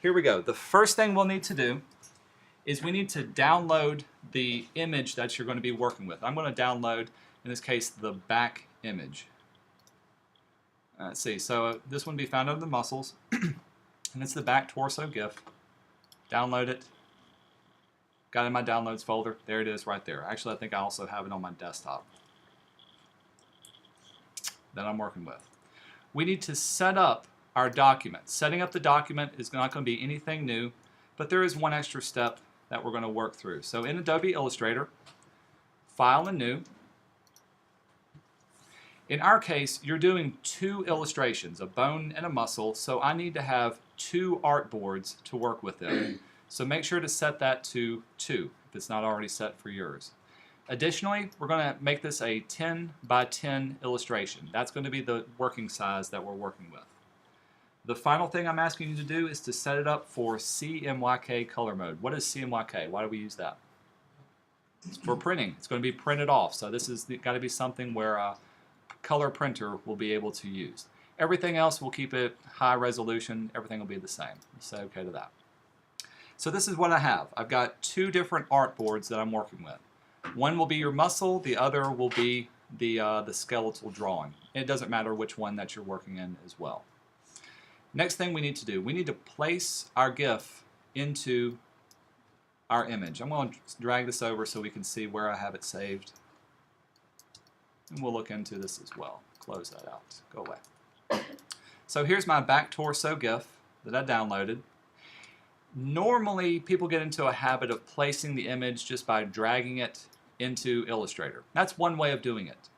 here we go. The first thing we'll need to do is we need to download the image that you're going to be working with. I'm going to download, in this case, the back image. Let's see, so this one will be found under the muscles, and it's the back torso GIF. Download it. Got it in my downloads folder. There it is right there. Actually, I think I also have it on my desktop that I'm working with. We need to set up our document. Setting up the document is not going to be anything new, but there is one extra step that we're going to work through. So in Adobe Illustrator, File and New. In our case, you're doing two illustrations, a bone and a muscle, so I need to have two artboards to work with them. So make sure to set that to 2 if it's not already set for yours. Additionally, we're going to make this a 10 by 10 illustration. That's going to be the working size that we're working with. The final thing I'm asking you to do is to set it up for CMYK color mode. What is CMYK? Why do we use that? It's for printing. It's going to be printed off. So this has got to be something where a color printer will be able to use. Everything else will keep it high resolution. Everything will be the same. Say okay to that. So this is what I have. I've got two different artboards that I'm working with. One will be your muscle. The other will be the skeletal drawing. It doesn't matter which one that you're working in as well. Next thing we need to do, we need to place our GIF into our image. I'm going to drag this over so we can see where I have it saved. And we'll look into this as well. Close that out. Go away. So here's my back torso GIF that I downloaded. Normally, people get into a habit of placing the image just by dragging it into Illustrator. That's one way of doing it.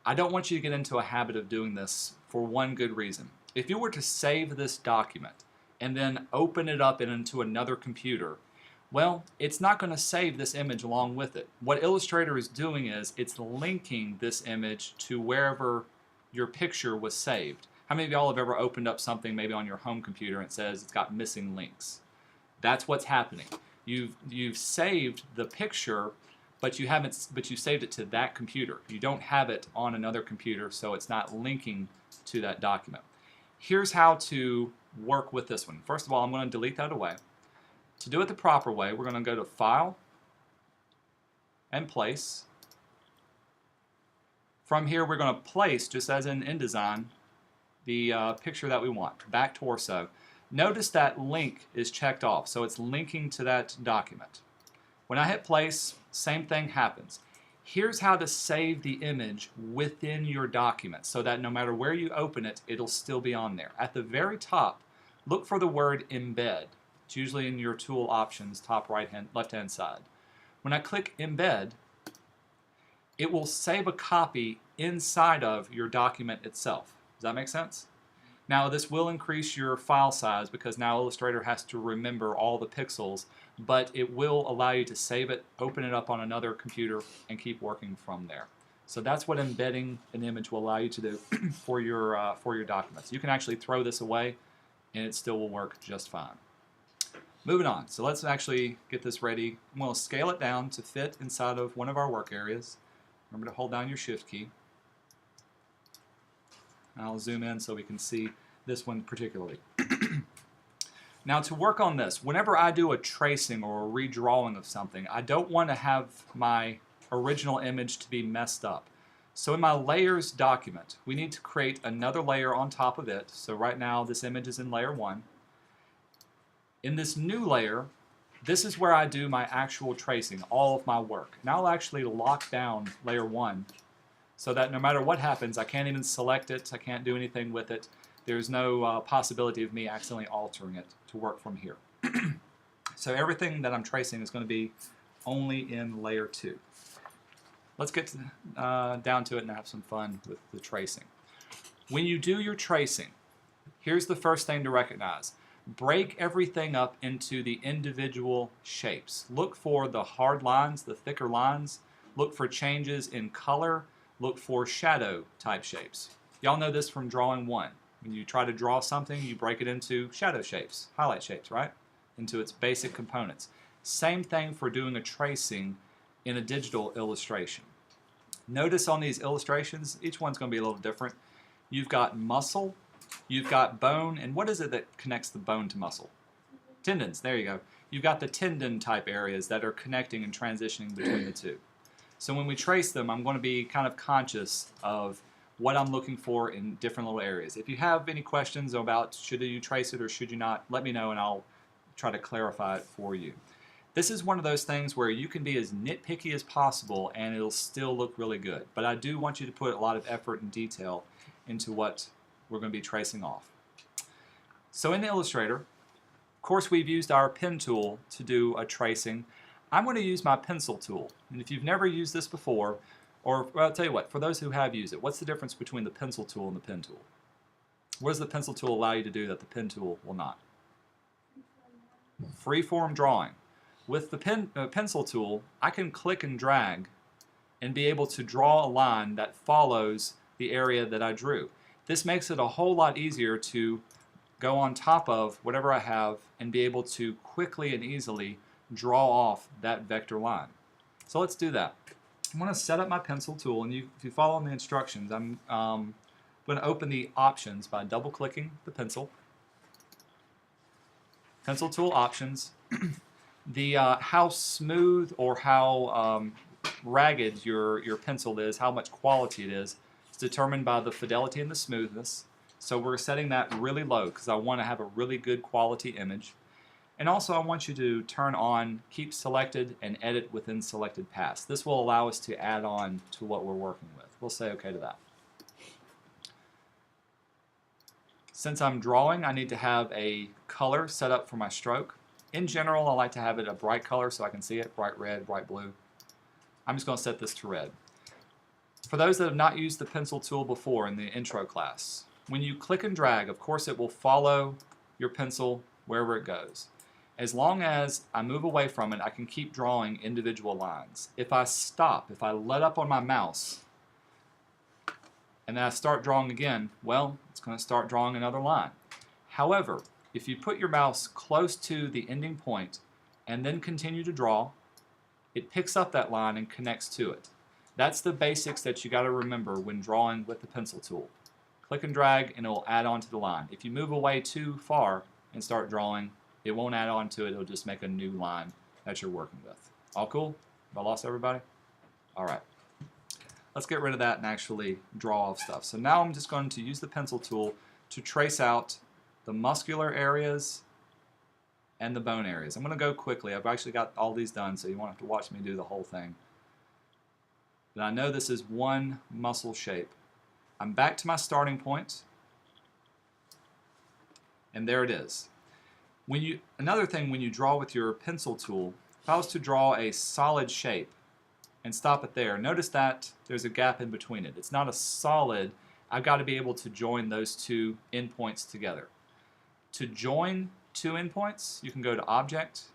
I don't want you to get into a habit of doing this for one good reason. If you were to save this document and then open it up into another computer, well, it's not going to save this image along with it. What Illustrator is doing is it's linking this image to wherever your picture was saved. How many of y'all have ever opened up something maybe on your home computer and it says it's got missing links? That's what's happening. You've saved the picture, but you saved it to that computer. You don't have it on another computer, so it's not linking to that document. Here's how to work with this one. First of all, I'm going to delete that away. To do it the proper way, we're going to go to File and Place. From here, we're going to place, just as in InDesign, the picture that we want, back torso. Notice that link is checked off, so it's linking to that document. When I hit Place, same thing happens. Here's how to save the image within your document so that no matter where you open it, it'll still be on there. At the very top, look for the word Embed. It's usually in your tool options, top left-hand side. When I click Embed, it will save a copy inside of your document itself. Does that make sense? Now this will increase your file size because now Illustrator has to remember all the pixels, but it will allow you to save it, open it up on another computer, and keep working from there. So that's what embedding an image will allow you to do for your documents. You can actually throw this away and it still will work just fine. Moving on, so let's actually get this ready. I'm going to scale it down to fit inside of one of our work areas. Remember to hold down your Shift key. I'll zoom in so we can see this one particularly. Now to work on this, whenever I do a tracing or a redrawing of something, I don't want to have my original image to be messed up. So in my layers document, we need to create another layer on top of it. So right now this image is in layer 1. In this new layer, this is where I do my actual tracing, all of my work. And I'll actually lock down layer 1 so that no matter what happens, I can't even select it, I can't do anything with it. There's no possibility of me accidentally altering it to work from here. So everything that I'm tracing is going to be only in layer 2. Let's get down to it and have some fun with the tracing. When you do your tracing, here's the first thing to recognize. Break everything up into the individual shapes. Look for the hard lines, the thicker lines. Look for changes in color. Look for shadow type shapes. Y'all know this from drawing 1. When you try to draw something, you break it into shadow shapes, highlight shapes, right? Into its basic components. Same thing for doing a tracing in a digital illustration. Notice on these illustrations, each one's going to be a little different. You've got muscle, you've got bone, and what is it that connects the bone to muscle? Tendons, there you go. You've got the tendon type areas that are connecting and transitioning between the two. So when we trace them, I'm going to be kind of conscious of what I'm looking for in different little areas. If you have any questions about should you trace it or should you not, let me know and I'll try to clarify it for you. This is one of those things where you can be as nitpicky as possible and it'll still look really good. But I do want you to put a lot of effort and detail into what we're going to be tracing off. So in Illustrator, of course we've used our pen tool to do a tracing. I'm going to use my pencil tool. And if you've never used this before, or well, I'll tell you what, for those who have used it, what's the difference between the pencil tool and the pen tool? What does the pencil tool allow you to do that the pen tool will not? Freeform drawing. With the pencil tool, I can click and drag and be able to draw a line that follows the area that I drew. This makes it a whole lot easier to go on top of whatever I have and be able to quickly and easily draw off that vector line. So let's do that. I'm going to set up my pencil tool, and if you follow the instructions, I'm going to open the options by double-clicking the pencil. Pencil tool options. The how smooth or how ragged your pencil is, how much quality it is determined by the fidelity and the smoothness. So we're setting that really low because I want to have a really good quality image. And also I want you to turn on keep selected and edit within selected paths. This will allow us to add on to what we're working with. We'll say OK to that. Since I'm drawing, I need to have a color set up for my stroke. In general, I like to have it a bright color so I can see it, bright red, bright blue. I'm just going to set this to red. For those that have not used the pencil tool before in the intro class, when you click and drag, of course it will follow your pencil wherever it goes. As long as I move away from it, I can keep drawing individual lines. If I stop, if I let up on my mouse, and then I start drawing again, well, it's going to start drawing another line. However, if you put your mouse close to the ending point and then continue to draw, it picks up that line and connects to it. That's the basics that you got to remember when drawing with the pencil tool. Click and drag and it will add on to the line. If you move away too far and start drawing, it won't add on to it, it'll just make a new line that you're working with. All cool? Have I lost everybody? Alright. Let's get rid of that and actually draw off stuff. So now I'm just going to use the pencil tool to trace out the muscular areas and the bone areas. I'm going to go quickly. I've actually got all these done, so you won't have to watch me do the whole thing. But I know this is one muscle shape. I'm back to my starting point, and there it is. Another thing, when you draw with your pencil tool, if I was to draw a solid shape and stop it there, notice that there's a gap in between it. It's not a solid. I've got to be able to join those two endpoints together. To join two endpoints, you can go to Object,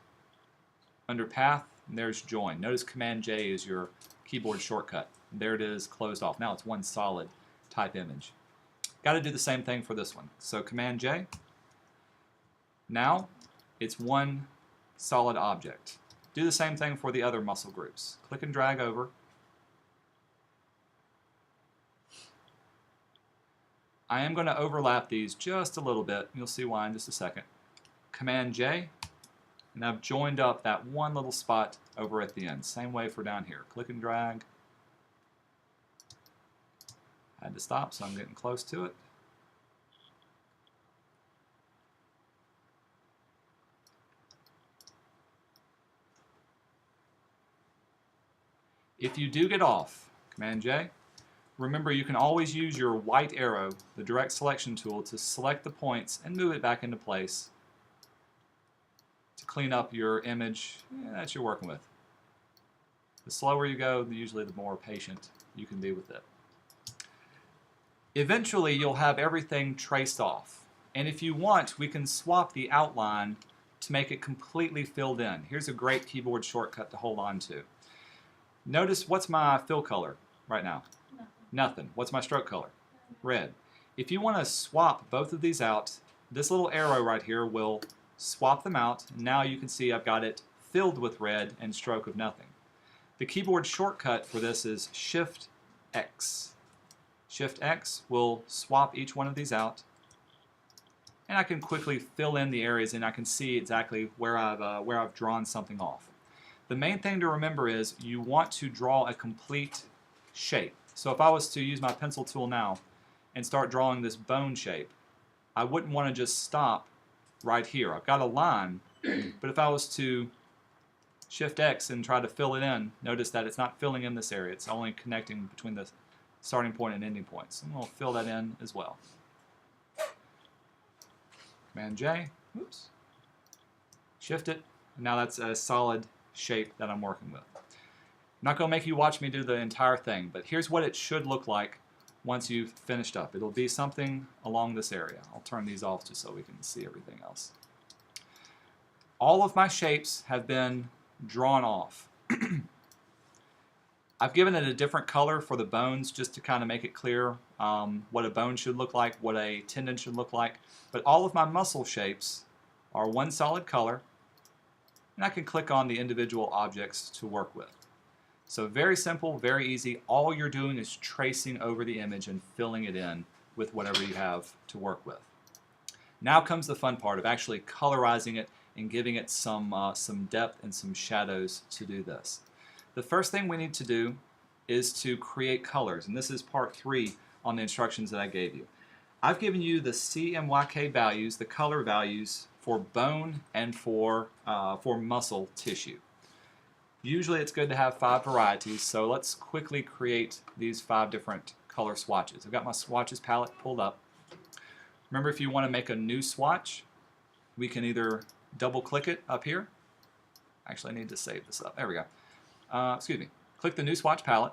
under Path, and there's Join. Notice Command J is your keyboard shortcut. There it is, closed off. Now it's one solid type image. Got to do the same thing for this one. So Command J. Now it's one solid object. Do the same thing for the other muscle groups. Click and drag over. I am going to overlap these just a little bit. You'll see why in just a second. Command J, and I've joined up that one little spot over at the end. Same way for down here. Click and drag. I had to stop, so I'm getting close to it. If you do get off, Command J, remember you can always use your white arrow, the direct selection tool, to select the points and move it back into place to clean up your image that you're working with. The slower you go, usually the more patient you can be with it. Eventually you'll have everything traced off, and if you want, we can swap the outline to make it completely filled in. Here's a great keyboard shortcut to hold on to. Notice, what's my fill color right now? Nothing. What's my stroke color? Red. If you want to swap both of these out, this little arrow right here will swap them out. Now you can see I've got it filled with red and stroke of nothing. The keyboard shortcut for this is Shift X. Shift X will swap each one of these out. and I can quickly fill in the areas and I can see exactly where I've drawn something off. The main thing to remember is you want to draw a complete shape. So if I was to use my pencil tool now and start drawing this bone shape, I wouldn't want to just stop right here. I've got a line, but if I was to Shift X and try to fill it in, notice that it's not filling in this area. It's only connecting between the starting point and ending points. And we'll fill that in as well. Command J, oops, shift it, and now that's a solid shape that I'm working with. I'm not going to make you watch me do the entire thing, but here's what it should look like once you've finished up. It'll be something along this area. I'll turn these off just so we can see everything else. All of my shapes have been drawn off. I've given it a different color for the bones just to kind of make it clear what a bone should look like, what a tendon should look like. But all of my muscle shapes are one solid color, and I can click on the individual objects to work with. So very simple, very easy. All you're doing is tracing over the image and filling it in with whatever you have to work with. Now comes the fun part of actually colorizing it and giving it some depth and some shadows to do this. The first thing we need to do is to create colors, and this is part 3 on the instructions that I gave you. I've given you the CMYK values, the color values for bone and for muscle tissue. Usually it's good to have 5 varieties, so let's quickly create these 5 different color swatches. I've got my swatches palette pulled up. Remember, if you want to make a new swatch, we can either double click it up here. Actually, I need to save this up. There we go. Excuse me. Click the new swatch palette.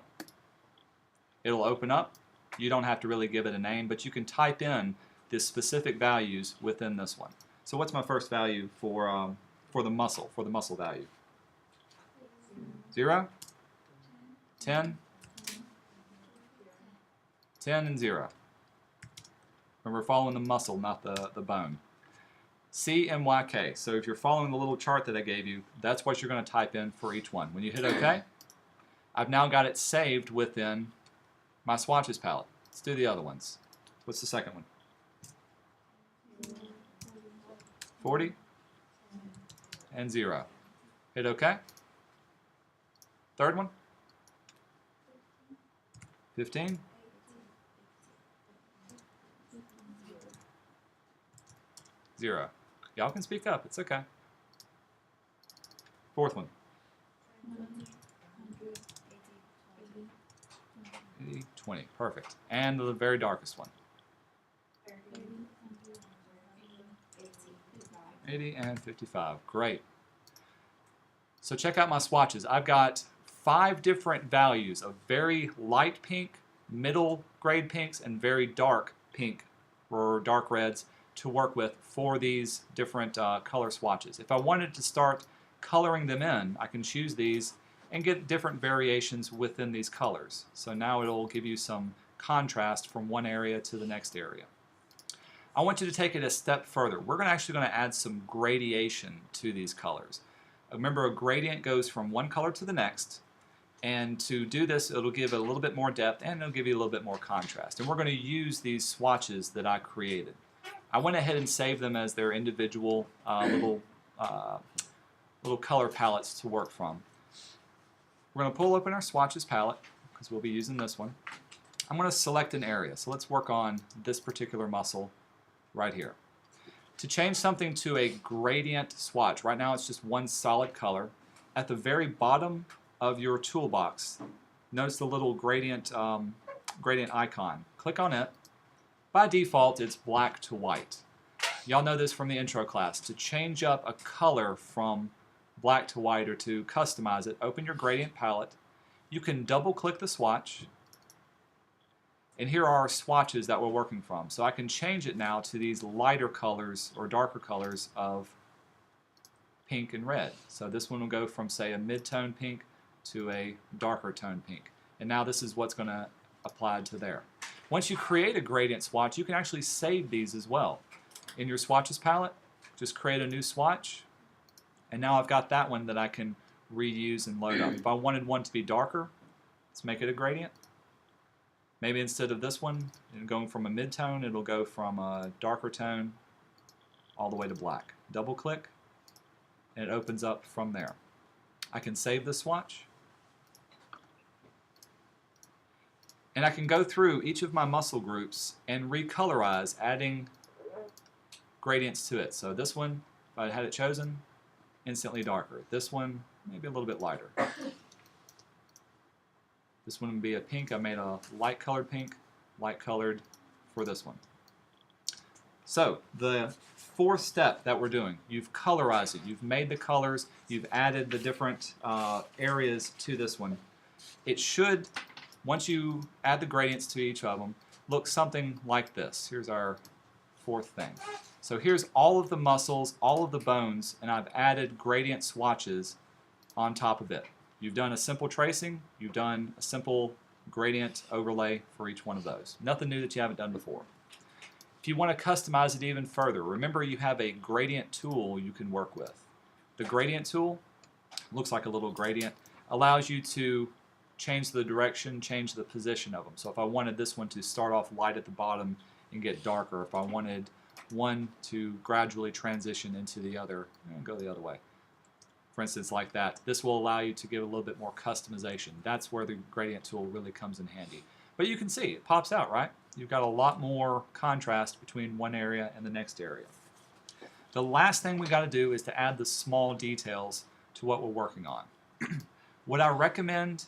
It'll open up. You don't have to really give it a name, but you can type in the specific values within this one. So what's my first value for the muscle value? 0, 10, 10 and 0. Remember, following the muscle, not the bone. CMYK. So if you're following the little chart that I gave you, that's what you're going to type in for each one. When you hit OK, I've now got it saved within my swatches palette. Let's do the other ones. What's the second one? 40 and 0. Hit OK. Third one? 15. 0. Y'all can speak up. It's okay. Fourth one. 80, 20. Perfect. And the very darkest one. 80 and 55. Great. So check out my swatches. I've got 5 different values of very light pink, middle grade pinks, and very dark pink or dark reds to work with for these different color swatches. If I wanted to start coloring them in, I can choose these and get different variations within these colors. So now it'll give you some contrast from one area to the next area. I want you to take it a step further. We're actually going to add some gradation to these colors. Remember, a gradient goes from one color to the next, and to do this, it'll give it a little bit more depth and it'll give you a little bit more contrast. And we're going to use these swatches that I created. I went ahead and saved them as their individual little color palettes to work from. We're going to pull open our swatches palette because we'll be using this one. I'm going to select an area. So let's work on this particular muscle right here. To change something to a gradient swatch, right now it's just one solid color. At the very bottom of your toolbox, notice the little gradient icon. Click on it. By default, it's black to white. Y'all know this from the intro class. To change up a color from black to white or to customize it, open your gradient palette. You can double click the swatch, and here are our swatches that we're working from. So I can change it now to these lighter colors or darker colors of pink and red. So this one will go from, say, a mid-tone pink to a darker tone pink. And now this is what's going to apply to there. Once you create a gradient swatch, you can actually save these as well. In your swatches palette, just create a new swatch, and now I've got that one that I can reuse and load up. If I wanted one to be darker, let's make it a gradient. Maybe instead of this one, going from a mid-tone, it'll go from a darker tone all the way to black. Double click, and it opens up from there. I can save the swatch. And I can go through each of my muscle groups and recolorize, adding gradients to it. So this one, if I had it chosen, instantly darker. This one, maybe a little bit lighter. This one would be a pink. I made a light colored pink, light colored for this one. So the fourth step that we're doing, you've colorized it, you've made the colors, you've added the different areas to this one. It should, once you add the gradients to each of them, look something like this. Here's our fourth thing. So here's all of the muscles, all of the bones, and I've added gradient swatches on top of it. You've done a simple tracing, you've done a simple gradient overlay for each one of those. Nothing new that you haven't done before. If you want to customize it even further, remember you have a gradient tool you can work with. The gradient tool looks like a little gradient, allows you to change the direction, change the position of them. So if I wanted this one to start off light at the bottom and get darker, if I wanted one to gradually transition into the other, go the other way. For instance, like that, this will allow you to give a little bit more customization. That's where the gradient tool really comes in handy. But you can see, it pops out, right? You've got a lot more contrast between one area and the next area. The last thing we got to do is to add the small details to what we're working on. What I recommend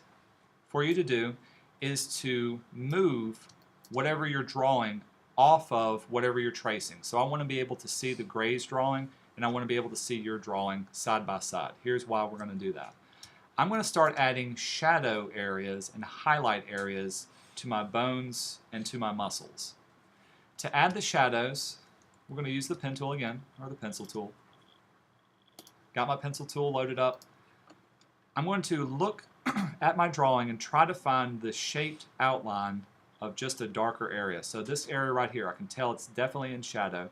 for you to do is to move whatever you're drawing off of whatever you're tracing. So I want to be able to see the grays drawing, and I want to be able to see your drawing side by side. Here's why we're going to do that. I'm going to start adding shadow areas and highlight areas to my bones and to my muscles. To add the shadows, we're going to use the pen tool again, or the pencil tool. Got my pencil tool loaded up. I'm going to look at my drawing and try to find the shaped outline of just a darker area. So this area right here, I can tell it's definitely in shadow.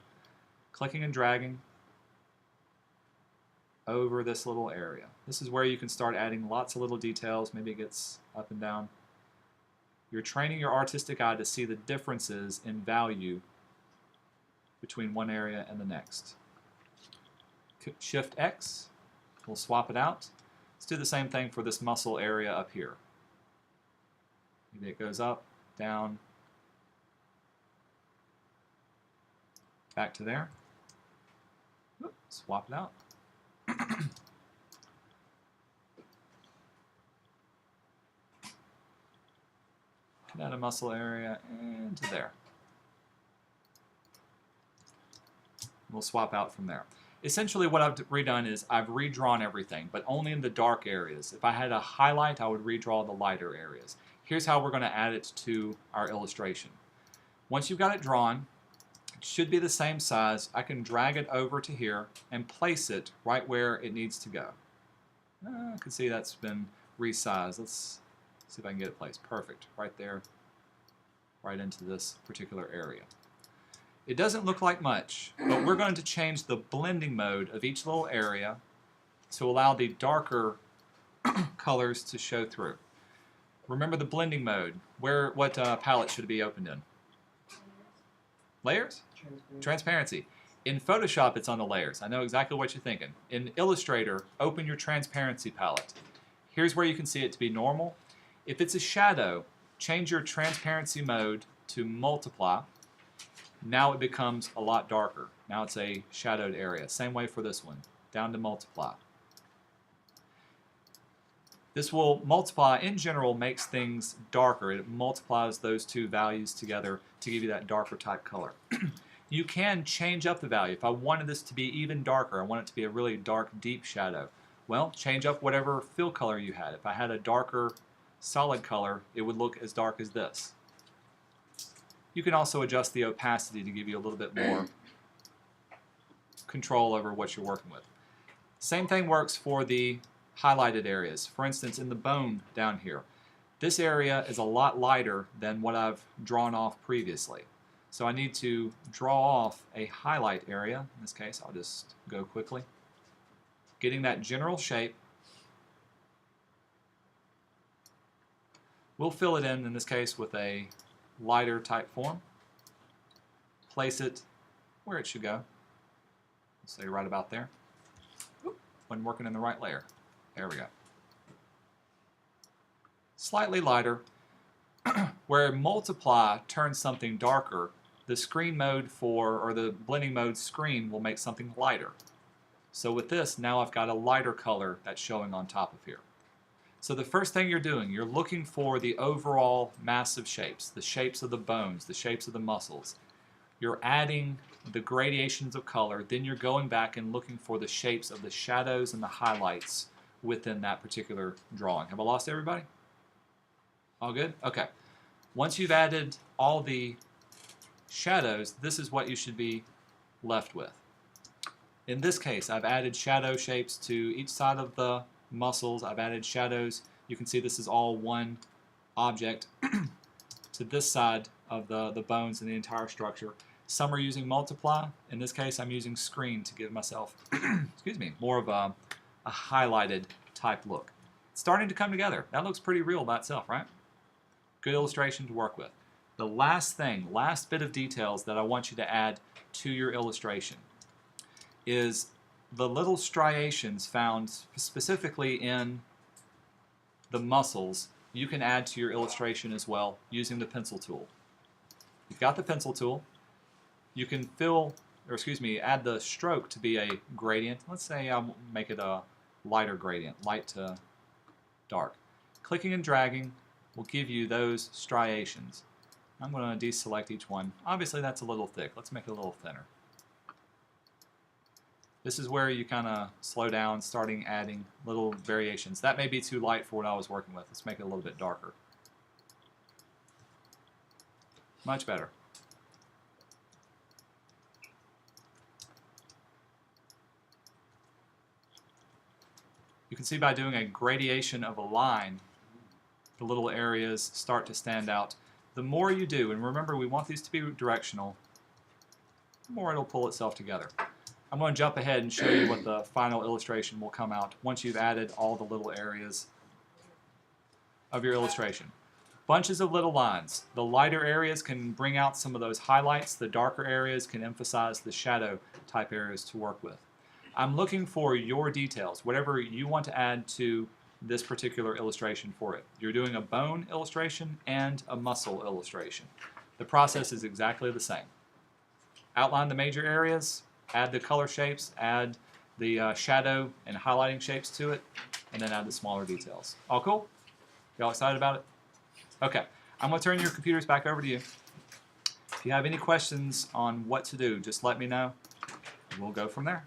Clicking and dragging over this little area. This is where you can start adding lots of little details. Maybe it gets up and down. You're training your artistic eye to see the differences in value between one area and the next. Shift X, we'll swap it out. Let's do the same thing for this muscle area up here. Maybe it goes up, down, back to there. Swap it out. Add a muscle area into there. We'll swap out from there. Essentially what I've redone is I've redrawn everything, but only in the dark areas. If I had a highlight, I would redraw the lighter areas. Here's how we're going to add it to our illustration. Once you've got it drawn, it should be the same size. I can drag it over to here and place it right where it needs to go. I can see that's been resized. Let's see if I can get it placed. Perfect. Right there, right into this particular area. It doesn't look like much, but we're going to change the blending mode of each little area to allow the darker colors to show through. Remember the blending mode. What palette should it be opened in? Layers? Transparency. In Photoshop, it's on the layers. I know exactly what you're thinking. In Illustrator, open your transparency palette. Here's where you can see it to be normal. If it's a shadow, change your transparency mode to multiply. Now it becomes a lot darker. Now it's a shadowed area. Same way for this one, down to multiply. This will multiply, in general, makes things darker. It multiplies those two values together to give you that darker type color. You can change up the value. If I wanted this to be even darker, I want it to be a really dark, deep shadow, well, change up whatever fill color you had. If I had a darker solid color, it would look as dark as this. You can also adjust the opacity to give you a little bit more control over what you're working with. Same thing works for the highlighted areas. For instance, in the bone down here, this area is a lot lighter than what I've drawn off previously. So I need to draw off a highlight area. In this case, I'll just go quickly. Getting that general shape. We'll fill it in this case, with a lighter type form. Place it where it should go. say right about there. Oop, wasn't working in the right layer. There we go. Slightly lighter. Where multiply turns something darker, the screen mode or the blending mode screen will make something lighter. So with this, now I've got a lighter color that's showing on top of here. So the first thing you're doing, you're looking for the overall massive shapes, the shapes of the bones, the shapes of the muscles. You're adding the gradations of color, then you're going back and looking for the shapes of the shadows and the highlights within that particular drawing. Have I lost everybody? All good? Okay. Once you've added all the shadows, this is what you should be left with. In this case, I've added shadow shapes to each side of the muscles. I've added shadows. You can see this is all one object to this side of the bones and the entire structure. Some are using multiply. In this case, I'm using screen to give myself excuse me, more of a highlighted type look. It's starting to come together. That looks pretty real by itself, right? Good illustration to work with. The last bit of details that I want you to add to your illustration is the little striations found specifically in the muscles. You can add to your illustration as well using the pencil tool. You've got the pencil tool. You can add the stroke to be a gradient. Let's say I'll make it a lighter gradient, light to dark. Clicking and dragging will give you those striations. I'm going to deselect each one. Obviously that's a little thick. Let's make it a little thinner. This is where you kind of slow down, starting adding little variations. That may be too light for what I was working with. Let's make it a little bit darker. Much better. You can see by doing a gradation of a line, the little areas start to stand out. The more you do, and remember we want these to be directional, the more it'll pull itself together. I'm going to jump ahead and show you what the final illustration will come out once you've added all the little areas of your illustration. Bunches of little lines. The lighter areas can bring out some of those highlights. The darker areas can emphasize the shadow type areas to work with. I'm looking for your details, whatever you want to add to this particular illustration for it. You're doing a bone illustration and a muscle illustration. The process is exactly the same. Outline the major areas, add the color shapes, add the shadow and highlighting shapes to it, and then add the smaller details. All cool? Y'all excited about it? Okay, I'm going to turn your computers back over to you. If you have any questions on what to do, just let me know, and we'll go from there.